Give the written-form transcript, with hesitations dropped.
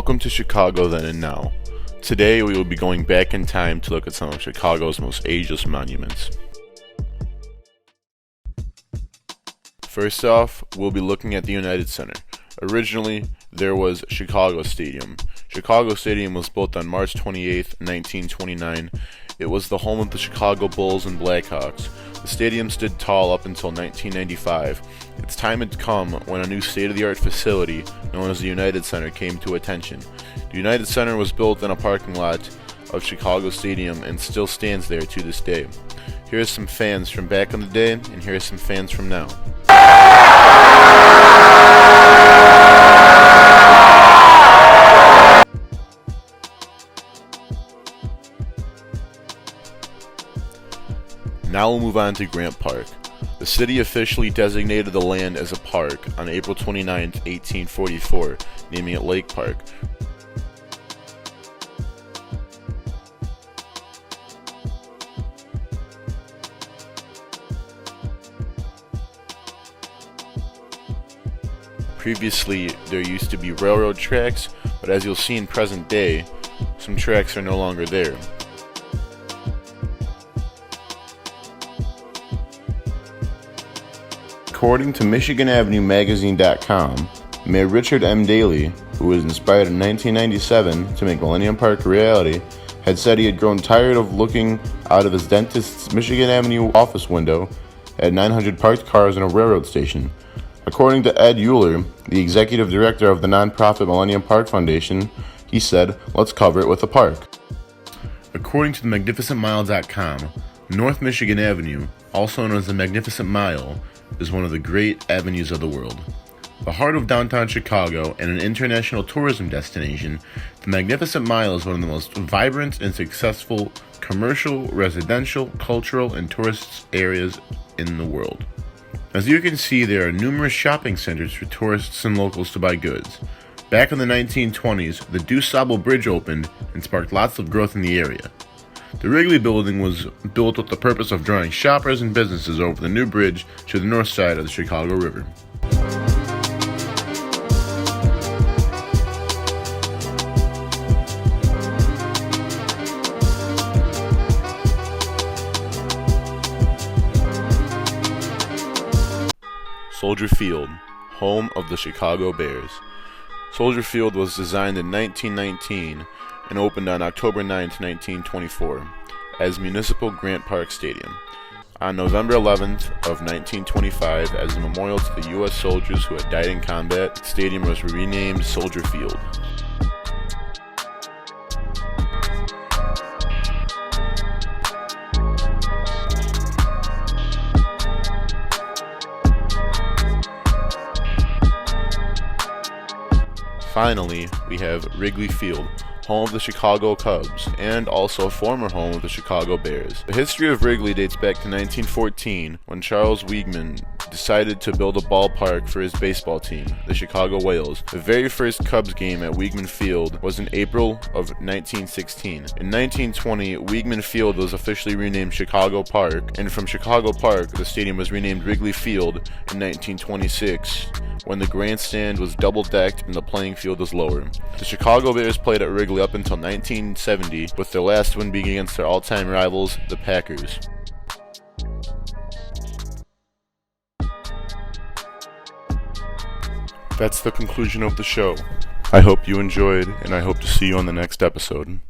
Welcome to Chicago Then and Now. Today we will be going back in time to look at some of Chicago's most ageless monuments. First off, we'll be looking at the United Center. Originally, there was Chicago Stadium. Chicago Stadium was built on March 28, 1929. It was the home of the Chicago Bulls and Blackhawks. The stadium stood tall up until 1995. Its time had come when a new state-of-the-art facility, known as the United Center, came to attention. The United Center was built in a parking lot of Chicago Stadium and still stands there to this day. Here's some fans from back in the day, and here's some fans from now. Now we'll move on to Grant Park. The city officially designated the land as a park on April 29, 1844, naming it Lake Park. Previously, there used to be railroad tracks, but as you'll see in present day, some tracks are no longer there. According to MichiganAvenueMagazine.com, Mayor Richard M. Daley, who was inspired in 1997 to make Millennium Park a reality, had said he had grown tired of looking out of his dentist's Michigan Avenue office window at 900 parked cars in a railroad station. According to Ed Euler, the executive director of the nonprofit Millennium Park Foundation, he said, "Let's cover it with a park." According to the MagnificentMile.com, North Michigan Avenue, also known as the Magnificent Mile, is one of the great avenues of the world. The heart of downtown Chicago and an international tourism destination, the Magnificent Mile is one of the most vibrant and successful commercial, residential, cultural, and tourist areas in the world. As you can see, there are numerous shopping centers for tourists and locals to buy goods. Back in the 1920s, the DuSable Bridge opened and sparked lots of growth in the area. The Wrigley Building was built with the purpose of drawing shoppers and businesses over the new bridge to the north side of the Chicago River. Soldier Field, home of the Chicago Bears. Soldier Field was designed in 1919 and opened on October 9, 1924, as Municipal Grant Park Stadium. On November 11th of 1925, as a memorial to the U.S. soldiers who had died in combat, the stadium was renamed Soldier Field. Finally, we have Wrigley Field, home of the Chicago Cubs, and also a former home of the Chicago Bears. The history of Wrigley dates back to 1914, when Charles Weigman decided to build a ballpark for his baseball team, the Chicago Whales. The very first Cubs game at Weigman Field was in April of 1916. In 1920, Weigman Field was officially renamed Chicago Park, and from Chicago Park, the stadium was renamed Wrigley Field in 1926, when the grandstand was double-decked and the playing field was lower. The Chicago Bears played at Wrigley up until 1970, with their last win being against their all-time rivals, the Packers. That's the conclusion of the show. I hope you enjoyed, and I hope to see you on the next episode.